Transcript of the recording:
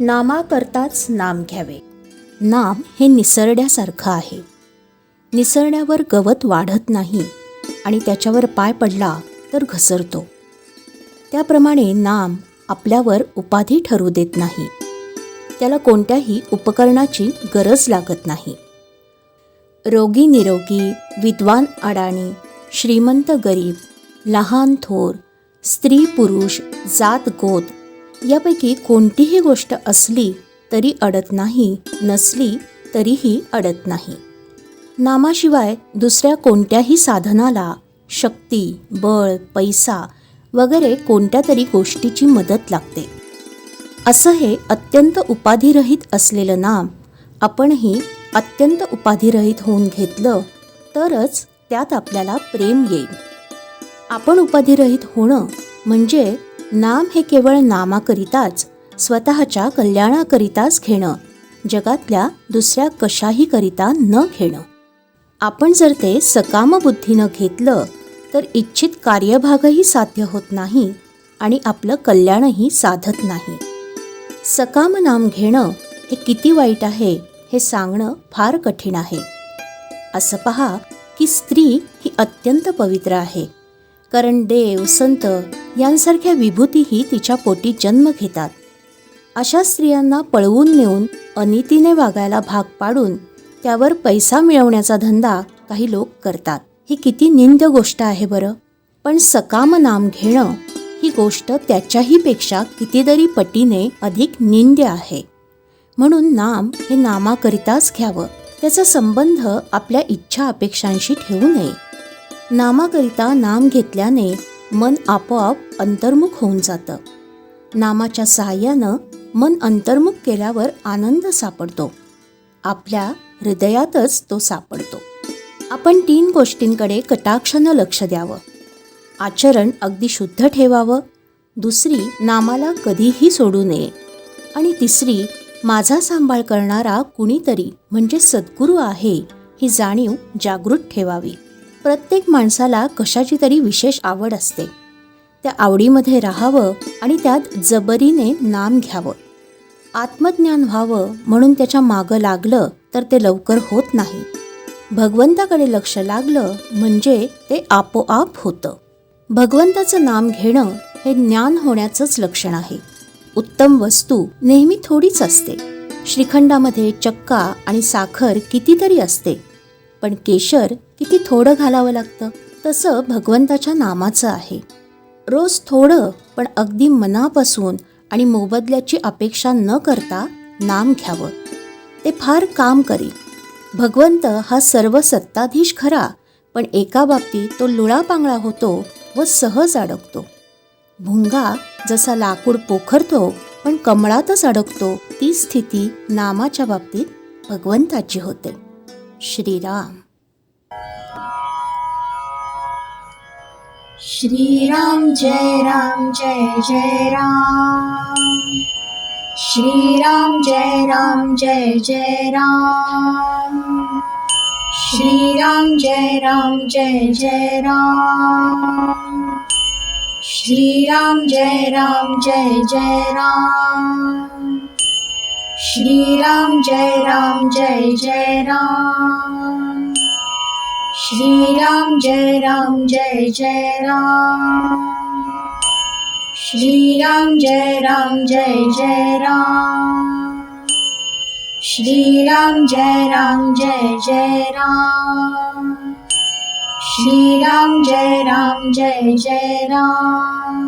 नामाकरताच नाम घ्यावे. नाम हे निसरड्यासारखं आहे. निसरड्यावर गवत वाढत नाही आणि त्याच्यावर पाय पडला तर घसरतो. त्याप्रमाणे नाम आपल्यावर उपाधी ठरू देत नाही. त्याला कोणत्याही उपकरणाची गरज लागत नाही. रोगी निरोगी, विद्वान अडाणी, श्रीमंत गरीब, लहान थोर, स्त्री पुरुष, जात गोत यापैकी कोणतीही गोष्ट असली तरी अडत नाही, नसली तरीही अडत नाही. नामाशिवाय दुसऱ्या कोणत्याही साधनाला शक्ती, बळ, पैसा वगैरे कोणत्या तरी गोष्टीची मदत लागते. असं हे अत्यंत उपाधिरहित असलेलं नाम आपणही अत्यंत उपाधिरहित होऊन घेतलं तरच त्यात आपल्याला प्रेम येईल. आपण उपाधिरहित होणं म्हणजे नाम हे केवळ नामाकरिताच, स्वतःच्या कल्याणाकरिताच घेणं, जगातल्या दुसऱ्या कशाही करिता न घेणं. आपण जर ते सकाम बुद्धीनं घेतलं तर इच्छित कार्यभागही साध्य होत नाही आणि आपलं कल्याणही साधत नाही. सकाम नाम घेणं हे किती वाईट आहे हे सांगणं फार कठीण आहे. असं पहा की स्त्री ही अत्यंत पवित्र आहे, कारण देव, संत यांसारख्या विभूतीही तिच्या पोटी जन्म घेतात. अशा स्त्रियांना पळवून नेऊन अनितीने वागायला भाग पाडून त्यावर पैसा मिळवण्याचा धंदा काही लोक करतात. ही किती निंद्य गोष्ट आहे बरं. पण सकाम नाम घेणं ही गोष्ट त्याच्याही पेक्षा कितीतरी पटीने अधिक निंद्य आहे. म्हणून नाम हे नामाकरिताच घ्यावं. त्याचा संबंध आपल्या इच्छा अपेक्षांशी ठेवू नये. नामाकरिता नाम घेतल्याने मन आपोआप अंतर्मुख होऊन जातं. नामाच्या सहाय्यानं मन अंतर्मुख केल्यावर आनंद सापडतो. आपल्या हृदयातच तो सापडतो. आपण 3 गोष्टींकडे कटाक्षानं लक्ष द्यावं. आचरण अगदी शुद्ध ठेवावं. दुसरी, नामाला कधीही सोडू नये. आणि तिसरी, माझा सांभाळ करणारा कुणीतरी म्हणजे सद्गुरू आहे ही जाणीव जागृत ठेवावी. प्रत्येक माणसाला कशाची तरी विशेष आवड असते. त्या आवडीमध्ये राहावं आणि त्यात जबरीने नाम घ्यावं. आत्मज्ञान व्हावं म्हणून त्याच्या मागं लागलं तर ते लवकर होत नाही. भगवंताकडे लक्ष लागलं म्हणजे ते आपोआप होतं. भगवंताचं नाम घेणं हे ज्ञान होण्याचंच लक्षण आहे. उत्तम वस्तू नेहमी थोडीच असते. श्रीखंडामध्ये चक्का आणि साखर कितीतरी असते, पण केशर किती थोडं घालावं लागतं. तसं भगवंताच्या नामाचं आहे. रोज थोडं पण अगदी मनापासून आणि मोबदल्याची अपेक्षा न करता नाम घ्यावं. ते फार काम करील. भगवंत हा सर्व सत्ताधीश खरा, पण एका बाबतीत तो लुळापांगळा होतो व सहज अडकतो. भुंगा जसा लाकूड पोखरतो पण कमळातच अडकतो, ती स्थिती नामाच्या बाबतीत भगवंताची होते. श्रीराम. श्रीराम जय राम जय जय राम. श्रीराम जय राम जय जय राम. श्रीराम जय राम जय जय राम. श्रीराम जय राम जय जय राम. श्रीराम जय राम जय जय राम. श्रीराम जय राम जय जय राम. श्रीराम जय राम जय जय राम. श्रीराम जय राम जय जय राम. श्रीराम जय राम जय जय राम.